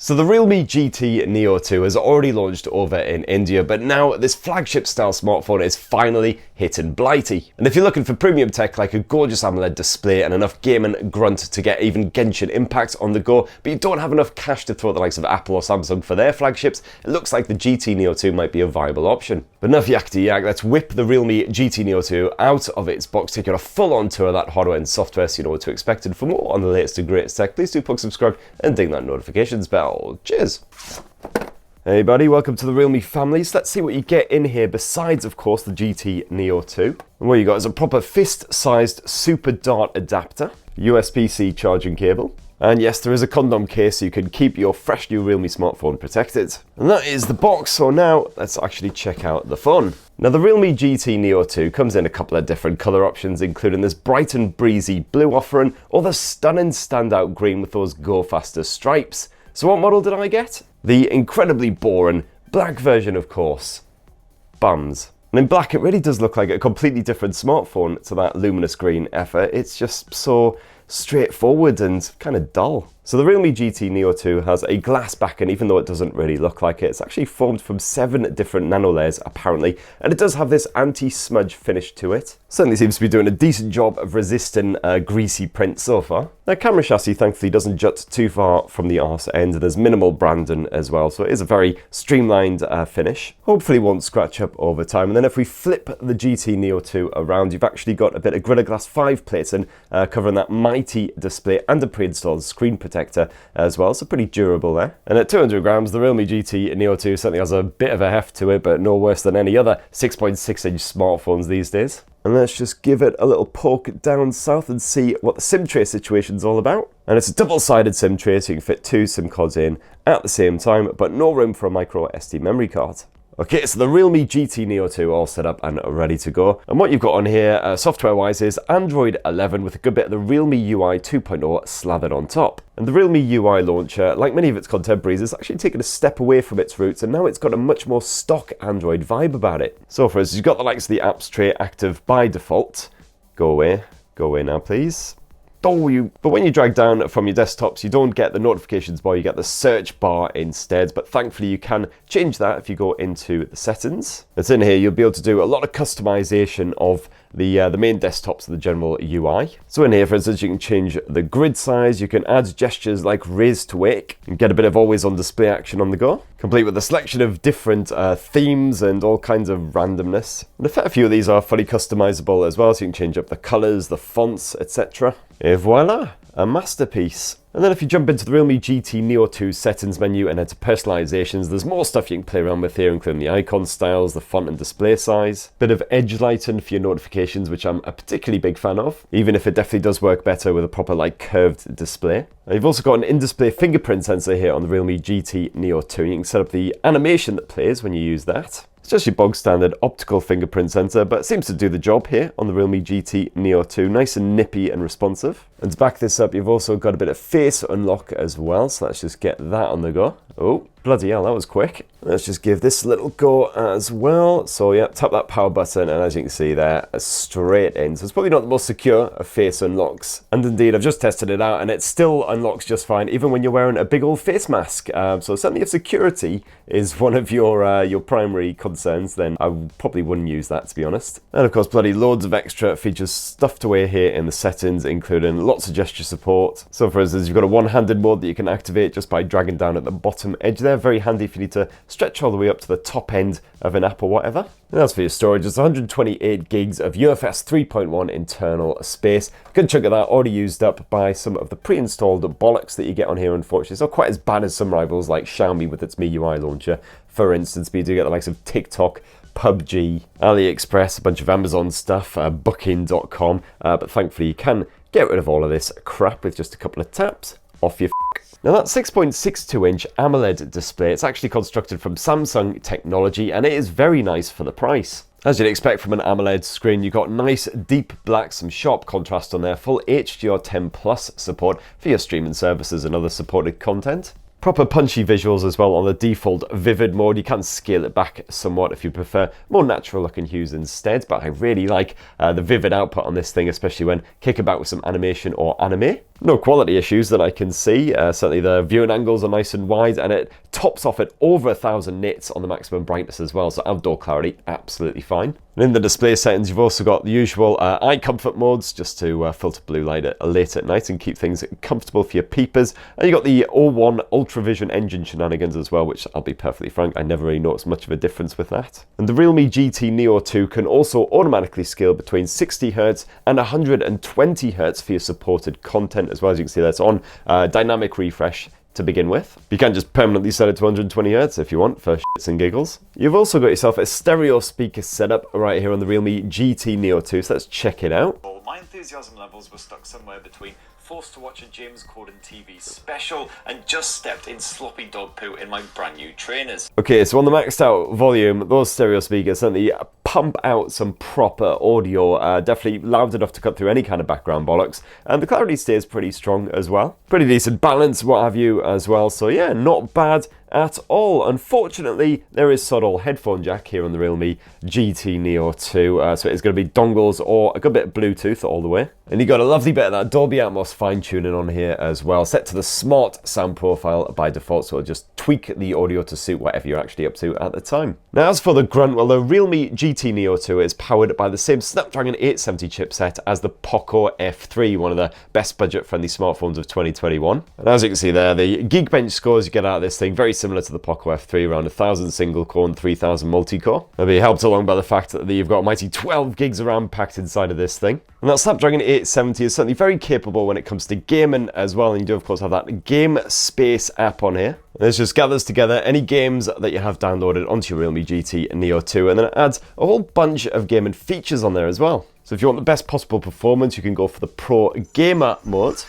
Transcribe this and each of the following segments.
So the Realme GT Neo 2 has already launched over in India, but now this flagship style smartphone is finally hitting Blighty. And if you're looking for premium tech like a gorgeous AMOLED display and enough gaming grunt to get even Genshin Impact on the go, but you don't have enough cash to throw at the likes of Apple or Samsung for their flagships, it looks like the GT Neo 2 might be a viable option. But enough yakety yak, let's whip the Realme GT Neo 2 out of its box, take you on a full-on tour of that hardware and software so you know what to expect. And for more on the latest and greatest tech, please do subscribe and ding that notifications bell. Cheers! Hey buddy, welcome to the Realme family. So let's see what you get in here besides, of course, the GT Neo 2. And what you got is a proper fist-sized Super Dart adapter, USB-C charging cable, and yes, there is a condom case so you can keep your fresh new Realme smartphone protected. And that is the box, so now let's actually check out the phone. Now the Realme GT Neo 2 comes in a couple of different colour options, including this bright and breezy blue offering, or the stunning standout green with those go faster stripes. So what model did I get? The incredibly boring black version, of course. Bums. And in black, it really does look like a completely different smartphone to that luminous green effort. It's just so straightforward and kind of dull. So the Realme GT Neo 2 has a glass back, and even though it doesn't really look like it, it's actually formed from 7 different nano layers apparently, and it does have this anti-smudge finish to it. Certainly seems to be doing a decent job of resisting greasy print so far. The camera chassis thankfully doesn't jut too far from the arse end, and there's minimal branding as well, so it is a very streamlined finish. Hopefully won't scratch up over time. And then if we flip the GT Neo 2 around, you've actually got a bit of Gorilla Glass 5 plating covering that mighty display and a pre-installed screen protector as well, so pretty durable there. And at 200 grams, the Realme GT Neo 2 certainly has a bit of a heft to it, but no worse than any other 6.6-inch smartphones these days. And let's just give it a little poke down south and see what the SIM tray situation's all about. And it's a double-sided SIM tray, so you can fit 2 SIM cards in at the same time, but no room for a micro SD memory card. Okay, so the Realme GT Neo 2 all set up and ready to go. And what you've got on here, software-wise, is Android 11 with a good bit of the RealmeUI 2.0 slathered on top. And the RealmeUI launcher, like many of its contemporaries, has actually taken a step away from its roots, and now it's got a much more stock Android vibe about it. So for us, you've got the likes of the apps tray active by default. Go away now please. But when you drag down from your desktops, you don't get the notifications bar, you get the search bar instead. But thankfully you can change that if you go into the settings. It's in here, you'll be able to do a lot of customization of the main desktops of the general UI. So in here, for instance, you can change the grid size, you can add gestures like raise to wake, and get a bit of always on display action on the go, complete with a selection of different themes and all kinds of randomness. And a fair few of these are fully customizable as well, so you can change up the colors, the fonts, etc. Et voila, a masterpiece. And then if you jump into the Realme GT Neo 2 settings menu and enter personalizations, there's more stuff you can play around with here, including the icon styles, the font and display size, bit of edge lighting for your notifications, which I'm a particularly big fan of, even if it definitely does work better with a proper curved display. And you've also got an in-display fingerprint sensor here on the Realme GT Neo 2. You can set up the animation that plays when you use that. It's just your bog standard optical fingerprint sensor, but it seems to do the job here on the Realme GT Neo 2. Nice and nippy and responsive. And to back this up, you've also got a bit of face unlock as well, so let's just get that on the go. Oh, bloody hell, that was quick. Let's just give this a little go as well. So yeah, tap that power button, and as you can see there, straight in. So it's probably not the most secure of face unlocks. And indeed, I've just tested it out, and it still unlocks just fine, even when you're wearing a big old face mask. So certainly if security is one of your primary concerns, then I probably wouldn't use that, to be honest. And of course, bloody loads of extra features stuffed away here in the settings, including lots of gesture support. So for instance, you've got a one-handed mode that you can activate just by dragging down at the bottom edge there. Very handy if you need to stretch all the way up to the top end of an app or whatever. And as for your storage, it's 128 gigs of UFS 3.1 internal space. Good chunk of that already used up by some of the pre-installed bollocks that you get on here, unfortunately. It's not quite as bad as some rivals like Xiaomi with its MIUI launcher, for instance, but you do get the likes of TikTok, PubG, AliExpress, a bunch of Amazon stuff, Booking.com, but thankfully you can get rid of all of this crap with just a couple of taps. Off your Now that 6.62-inch AMOLED display, it's actually constructed from Samsung technology, and it is very nice for the price. As you'd expect from an AMOLED screen, you've got nice deep black, some sharp contrast on there, full HDR10+ support for your streaming services and other supported content. Proper punchy visuals as well on the default vivid mode. You can scale it back somewhat if you prefer more natural looking hues instead, but I really like the vivid output on this thing, especially when kicking about with some animation or anime. No quality issues that I can see. Certainly the viewing angles are nice and wide, and it tops off at over 1000 nits on the maximum brightness as well, so outdoor clarity absolutely fine. And in the display settings, you've also got the usual eye comfort modes, just to filter blue light late at night and keep things comfortable for your peepers. And you've got the O1 Ultravision engine shenanigans as well, which I'll be perfectly frank, I never really noticed much of a difference with that. And the Realme GT Neo 2 can also automatically scale between 60Hz and 120Hz for your supported content, as well. As you can see, that's on dynamic refresh to begin with. You can just permanently set it to 120Hz if you want, for shits and giggles. You've also got yourself a stereo speaker setup right here on the Realme GT Neo 2, so let's check it out. My enthusiasm levels were stuck somewhere between forced to watch a James Corden TV special and just stepped in sloppy dog poo in my brand new trainers. Okay, so on the maxed out volume, those stereo speakers certainly pump out some proper audio, definitely loud enough to cut through any kind of background bollocks, and the clarity stays pretty strong as well. Pretty decent balance, what have you, as well, so yeah, not bad at all. Unfortunately, there is subtle headphone jack here on the Realme GT Neo 2, so it's going to be dongles or a good bit of Bluetooth all the way. And you got a lovely bit of that Dolby Atmos fine-tuning on here as well, set to the smart sound profile by default, so it'll just tweak the audio to suit whatever you're actually up to at the time. Now, as for the grunt, well, the Realme GT Neo 2 is powered by the same Snapdragon 870 chipset as the Poco F3, one of the best budget-friendly smartphones of 2021. And as you can see there, the Geekbench scores you get out of this thing very similar to the Poco F3, around 1000 single core and 3000 multi-core. They'll be helped along by the fact that you've got a mighty 12 gigs of RAM packed inside of this thing. And that Snapdragon 870 is certainly very capable when it comes to gaming as well, and you do of course have that Game Space app on here. And this just gathers together any games that you have downloaded onto your Realme GT Neo 2, and then it adds a whole bunch of gaming features on there as well. So if you want the best possible performance, you can go for the Pro Gamer mode,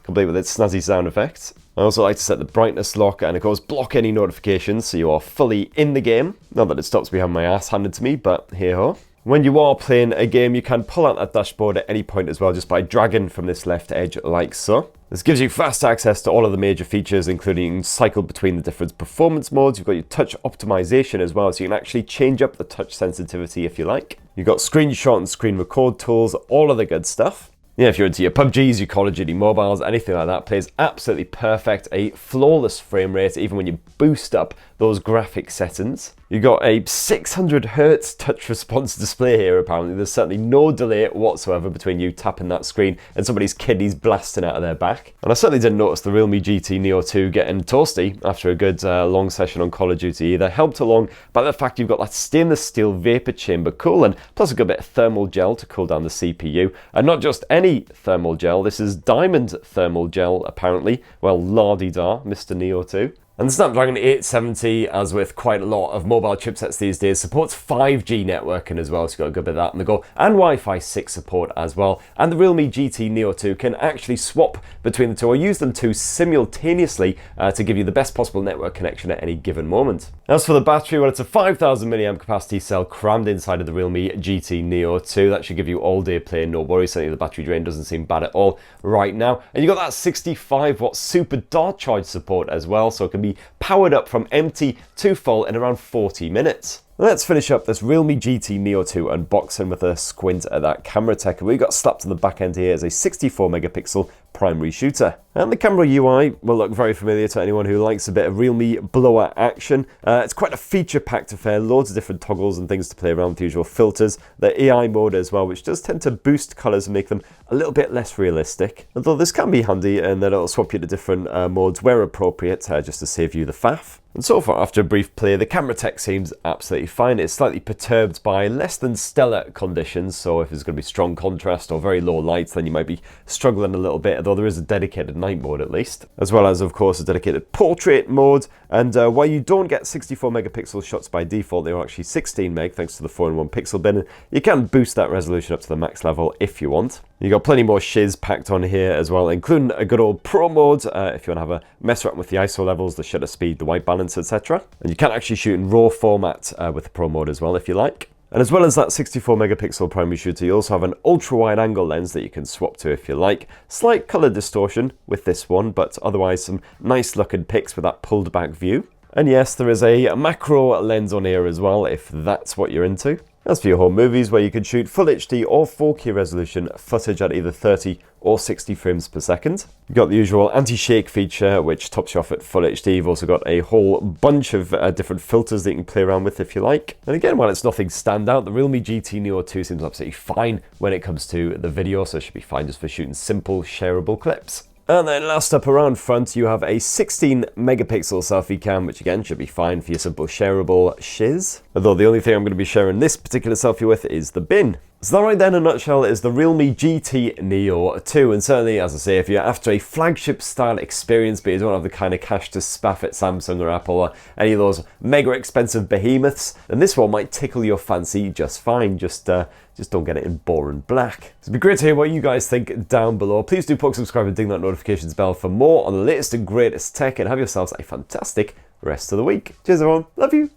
complete with its snazzy sound effects. I also like to set the brightness lock and of course block any notifications so you are fully in the game. Not that it stops me having my ass handed to me, but hey-ho. When you are playing a game, you can pull out that dashboard at any point as well, just by dragging from this left edge like so. This gives you fast access to all of the major features, including cycle between the different performance modes. You've got your touch optimization as well, so you can actually change up the touch sensitivity if you like. You've got screenshot and screen record tools, all of the good stuff. Yeah, if you're into your PubGs, your Call of Duty mobiles, anything like that, plays absolutely perfect. A flawless frame rate, even when you boost up those graphic settings. You've got a 600Hz touch response display here, apparently. There's certainly no delay whatsoever between you tapping that screen and somebody's kidneys blasting out of their back. And I certainly didn't notice the Realme GT Neo 2 getting toasty after a good long session on Call of Duty either. Helped along by the fact you've got that stainless steel vapor chamber coolant, plus a good bit of thermal gel to cool down the CPU. And not just any thermal gel, this is diamond thermal gel, apparently. Well, la-di-da, Mr. Neo 2. And the Snapdragon 870, as with quite a lot of mobile chipsets these days, supports 5G networking as well, so you've got a good bit of that on the go, and Wi-Fi 6 support as well. And the Realme GT Neo 2 can actually swap between the two, or use them two simultaneously to give you the best possible network connection at any given moment. As for the battery, well, it's a 5000 mAh capacity cell crammed inside of the Realme GT Neo 2. That should give you all day play, no worries. Certainly the battery drain doesn't seem bad at all right now. And you've got that 65 watt super dart charge support as well, so it can be powered up from empty to full in around 40 minutes. Let's finish up this Realme GT Neo 2 unboxing with a squint at that camera tech. We got slapped to the back end here as a 64 megapixel primary shooter. And the camera UI will look very familiar to anyone who likes a bit of Realme blower action. It's quite a feature-packed affair, loads of different toggles and things to play around with, the usual filters. The AI mode as well, which does tend to boost colours and make them a little bit less realistic. Although this can be handy in that it'll swap you to different modes where appropriate, just to save you the faff. And so far, after a brief play, the camera tech seems absolutely fine. It's slightly perturbed by less than stellar conditions, so if there's going to be strong contrast or very low lights, then you might be struggling a little bit, although there is a dedicated night mode at least. As well as, of course, a dedicated portrait mode. And while you don't get 64 megapixel shots by default, they are actually 16 meg thanks to the 4-in-1 pixel bin. You can boost that resolution up to the max level if you want. You got plenty more shiz packed on here as well, including a good old pro mode if you want to have a mess around with the ISO levels, the shutter speed, the white balance, etc. And you can actually shoot in RAW format with the pro mode as well if you like. And as well as that 64 megapixel primary shooter, you also have an ultra wide angle lens that you can swap to if you like. Slight color distortion with this one, but otherwise some nice looking pics with that pulled back view. And yes, there is a macro lens on here as well, if that's what you're into. As for your home movies, where you can shoot full HD or 4K resolution footage at either 30 or 60 frames per second. You've got the usual anti-shake feature, which tops you off at full HD. You've also got a whole bunch of different filters that you can play around with if you like. And again, while it's nothing standout, the Realme GT Neo 2 seems absolutely fine when it comes to the video, so it should be fine just for shooting simple, shareable clips. And then last up around front, you have a 16 megapixel selfie cam, which again should be fine for your simple shareable shiz. Although the only thing I'm going to be sharing this particular selfie with is the bin. So that right there in a nutshell is the Realme GT Neo 2, and certainly, as I say, if you're after a flagship style experience but you don't have the kind of cash to spaff at Samsung or Apple or any of those mega expensive behemoths, then this one might tickle your fancy just fine. Just don't get it in boring black. So it'd be great to hear what you guys think down below. Please do subscribe and ding that notifications bell for more on the latest and greatest tech, and have yourselves a fantastic rest of the week. Cheers everyone, love you.